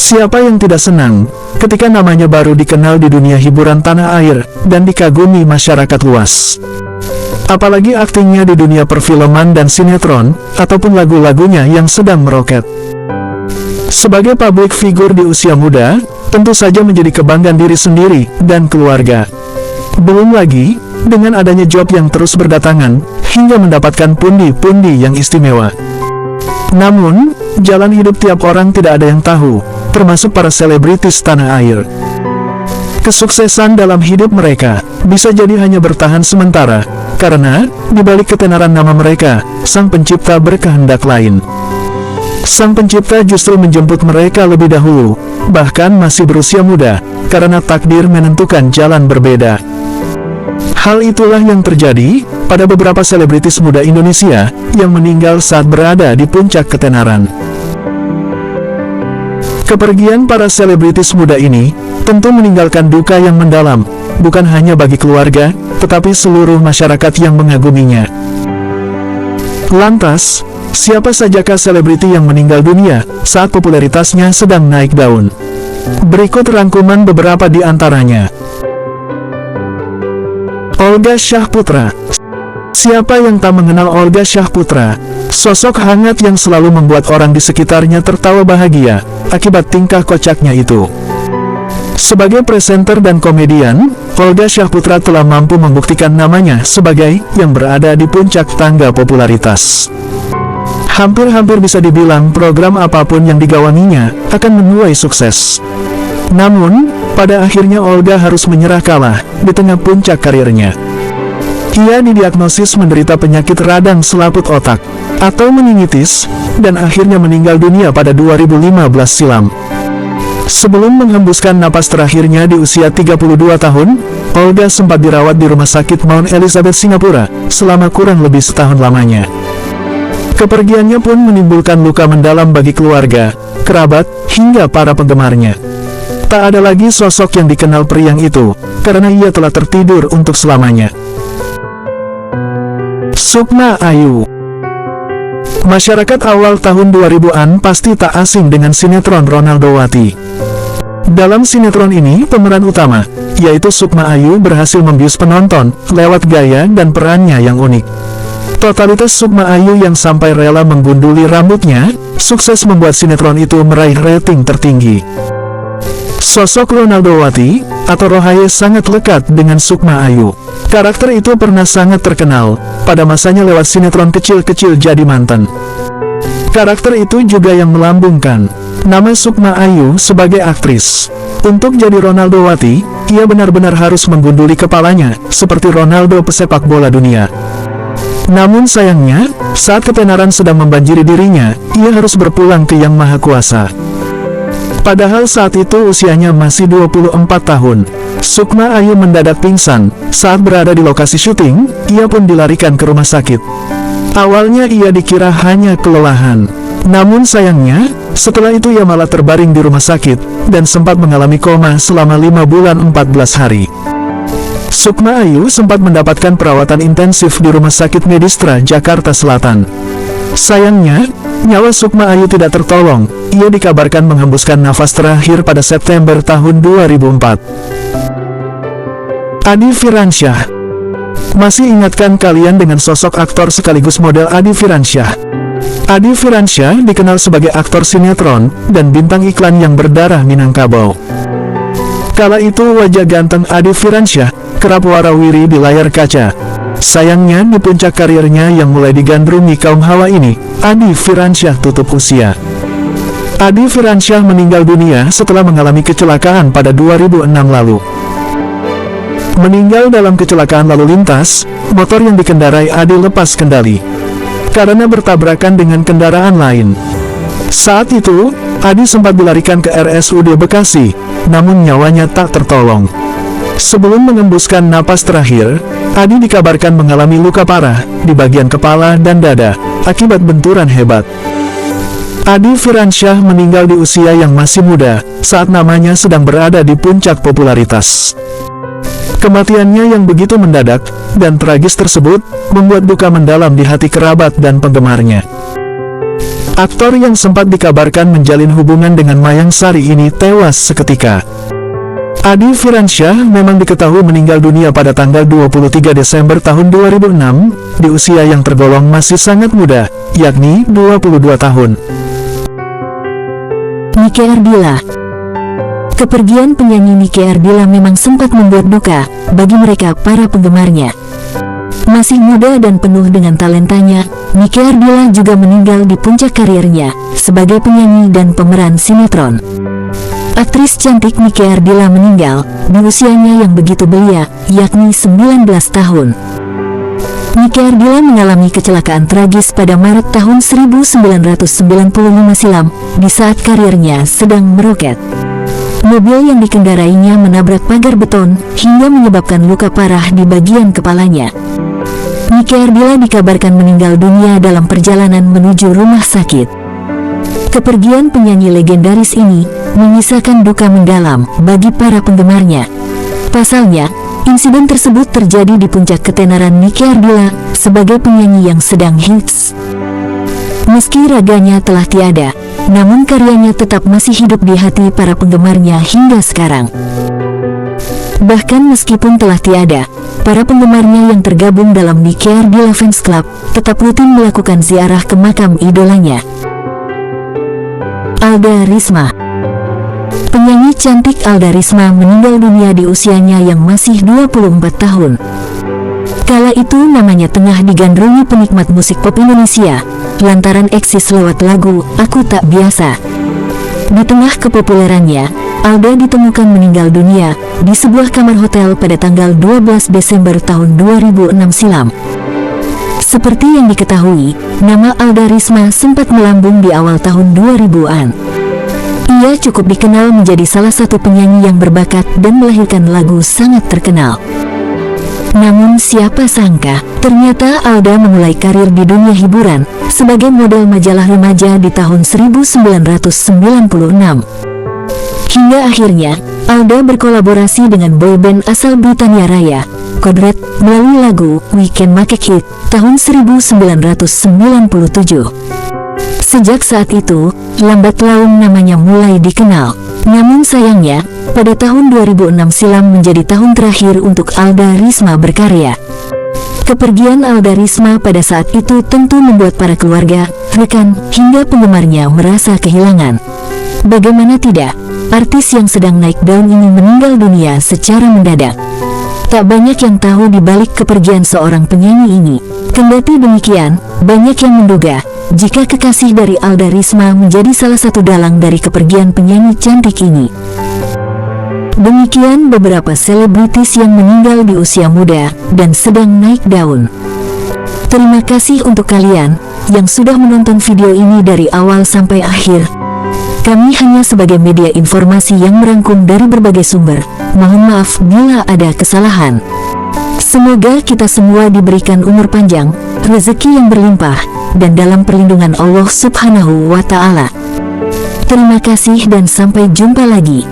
Siapa yang tidak senang ketika namanya baru dikenal di dunia hiburan tanah air dan dikagumi masyarakat luas? Apalagi aktingnya di dunia perfilman dan sinetron, ataupun lagu-lagunya yang sedang meroket. Sebagai publik figur di usia muda, tentu saja menjadi kebanggaan diri sendiri dan keluarga. Belum lagi, dengan adanya job yang terus berdatangan, hingga mendapatkan pundi-pundi yang istimewa. Namun, jalan hidup tiap orang tidak ada yang tahu, termasuk para selebritis tanah air. Kesuksesan dalam hidup mereka bisa jadi hanya bertahan sementara, karena di balik ketenaran nama mereka, Sang Pencipta berkehendak lain. Sang Pencipta justru menjemput mereka lebih dahulu, bahkan masih berusia muda, karena takdir menentukan jalan berbeda. Hal itulah yang terjadi pada beberapa selebritis muda Indonesia yang meninggal saat berada di puncak ketenaran. Kepergian para selebritis muda ini tentu meninggalkan duka yang mendalam, bukan hanya bagi keluarga, tetapi seluruh masyarakat yang mengaguminya. Lantas, siapa sajakah selebriti yang meninggal dunia saat popularitasnya sedang naik daun? Berikut rangkuman beberapa di antaranya. Olga Syahputra. Siapa yang tak mengenal Olga Syahputra? Sosok hangat yang selalu membuat orang di sekitarnya tertawa bahagia akibat tingkah kocaknya itu. Sebagai presenter dan komedian, Olga Syahputra telah mampu membuktikan namanya sebagai yang berada di puncak tangga popularitas. Hampir-hampir bisa dibilang program apapun yang digawanginya akan menuai sukses. Namun, pada akhirnya Olga harus menyerah kalah di tengah puncak karirnya. Ia didiagnosis menderita penyakit radang selaput otak atau meningitis, dan akhirnya meninggal dunia pada 2015 silam. Sebelum menghembuskan napas terakhirnya di usia 32 tahun, Olga sempat dirawat di Rumah Sakit Mount Elizabeth Singapura selama kurang lebih setahun lamanya. Kepergiannya pun menimbulkan luka mendalam bagi keluarga, kerabat, hingga para penggemarnya. Tak ada lagi sosok yang dikenal periang itu, karena ia telah tertidur untuk selamanya. Sukma Ayu. Masyarakat awal tahun 2000-an pasti tak asing dengan sinetron Ronaldowati. Dalam sinetron ini, pemeran utama, yaitu Sukma Ayu, berhasil membius penonton lewat gaya dan perannya yang unik. Totalitas Sukma Ayu yang sampai rela menggunduli rambutnya, sukses membuat sinetron itu meraih rating tertinggi. Sosok Ronaldowati, atau Rohaye, sangat lekat dengan Sukma Ayu. Karakter itu pernah sangat terkenal pada masanya lewat sinetron kecil-kecil Jadi Mantan. Karakter itu juga yang melambungkan nama Sukma Ayu sebagai aktris. Untuk jadi Ronaldowati, ia benar-benar harus menggunduli kepalanya, seperti Ronaldo pesepak bola dunia. Namun sayangnya, saat ketenaran sedang membanjiri dirinya, ia harus berpulang ke Yang Maha Kuasa. Padahal saat itu usianya masih 24 tahun. Sukma Ayu mendadak pingsan saat berada di lokasi syuting, ia pun dilarikan ke rumah sakit. Awalnya ia dikira hanya kelelahan. Namun sayangnya, setelah itu ia malah terbaring di rumah sakit, dan sempat mengalami koma selama 5 bulan 14 hari. Sukma Ayu sempat mendapatkan perawatan intensif di Rumah Sakit Medistra, Jakarta Selatan. Sayangnya, nyawa Sukma Ayu tidak tertolong. Ia dikabarkan menghembuskan nafas terakhir pada September tahun 2004. Adi Firansyah. Masih ingatkah kalian dengan sosok aktor sekaligus model Adi Firansyah? Adi Firansyah dikenal sebagai aktor sinetron dan bintang iklan yang berdarah Minangkabau. Kala itu wajah ganteng Adi Firansyah kerap warawiri di layar kaca. Sayangnya di puncak karirnya yang mulai digandrungi kaum hawa ini, Adi Firansyah tutup usia. Adi Firansyah meninggal dunia setelah mengalami kecelakaan pada 2006 lalu. Meninggal dalam kecelakaan lalu lintas, motor yang dikendarai Adi lepas kendali karena bertabrakan dengan kendaraan lain. Saat itu, Adi sempat dilarikan ke RSUD Bekasi, namun nyawanya tak tertolong. Sebelum mengembuskan napas terakhir, Adi dikabarkan mengalami luka parah di bagian kepala dan dada akibat benturan hebat. Adi Firansyah meninggal di usia yang masih muda saat namanya sedang berada di puncak popularitas. Kematiannya yang begitu mendadak dan tragis tersebut membuat duka mendalam di hati kerabat dan penggemarnya. Aktor yang sempat dikabarkan menjalin hubungan dengan Mayang Sari ini tewas seketika. Adi Firansyah memang diketahui meninggal dunia pada tanggal 23 Desember tahun 2006, di usia yang tergolong masih sangat muda, yakni 22 tahun. Nike Ardilla. Kepergian penyanyi Nike Ardilla memang sempat membuat duka bagi mereka para penggemarnya. Masih muda dan penuh dengan talentanya, Nike Ardilla juga meninggal di puncak karirnya sebagai penyanyi dan pemeran sinetron. Aktris cantik Nike Ardilla meninggal di usianya yang begitu belia, yakni 19 tahun. Nike Ardilla mengalami kecelakaan tragis pada Maret tahun 1995 silam di saat karirnya sedang meroket. Mobil yang dikendarainya menabrak pagar beton hingga menyebabkan luka parah di bagian kepalanya. Nike Ardilla dikabarkan meninggal dunia dalam perjalanan menuju rumah sakit. Kepergian penyanyi legendaris ini menyisakan duka mendalam bagi para penggemarnya. Pasalnya, insiden tersebut terjadi di puncak ketenaran Nike Ardilla sebagai penyanyi yang sedang hits. Meski raganya telah tiada, namun karyanya tetap masih hidup di hati para penggemarnya hingga sekarang. Bahkan meskipun telah tiada, para penggemarnya yang tergabung dalam Nike Ardilla Fans Club tetap rutin melakukan ziarah ke makam idolanya. Alda Risma. Penyanyi cantik Alda Risma meninggal dunia di usianya yang masih 24 tahun. Kala itu namanya tengah digandrungi penikmat musik pop Indonesia, lantaran eksis lewat lagu Aku Tak Biasa. Di tengah kepopulerannya, Alda ditemukan meninggal dunia di sebuah kamar hotel pada tanggal 12 Desember tahun 2006 silam. Seperti yang diketahui, nama Alda Risma sempat melambung di awal tahun 2000-an. Ia cukup dikenal menjadi salah satu penyanyi yang berbakat dan melahirkan lagu sangat terkenal. Namun siapa sangka, ternyata Alda memulai karir di dunia hiburan sebagai model majalah remaja di tahun 1996. Hingga akhirnya, Alda berkolaborasi dengan boyband asal Britania Raya, Kodrat, melalui lagu We Can Make It tahun 1997. Sejak saat itu, lambat laun namanya mulai dikenal. Namun sayangnya, pada tahun 2006 silam menjadi tahun terakhir untuk Alda Risma berkarya. Kepergian Alda Risma pada saat itu tentu membuat para keluarga, rekan, hingga penggemarnya merasa kehilangan. Bagaimana tidak, artis yang sedang naik daun ini meninggal dunia secara mendadak. Tak banyak yang tahu di balik kepergian seorang penyanyi ini. Kendati demikian, banyak yang menduga jika kekasih dari Alda Risma menjadi salah satu dalang dari kepergian penyanyi cantik ini. Demikian beberapa selebritis yang meninggal di usia muda dan sedang naik daun. Terima kasih untuk kalian yang sudah menonton video ini dari awal sampai akhir. Kami hanya sebagai media informasi yang merangkum dari berbagai sumber. Mohon maaf bila ada kesalahan. Semoga kita semua diberikan umur panjang, rezeki yang berlimpah, dan dalam perlindungan Allah Subhanahu wa Ta'ala. Terima kasih dan sampai jumpa lagi.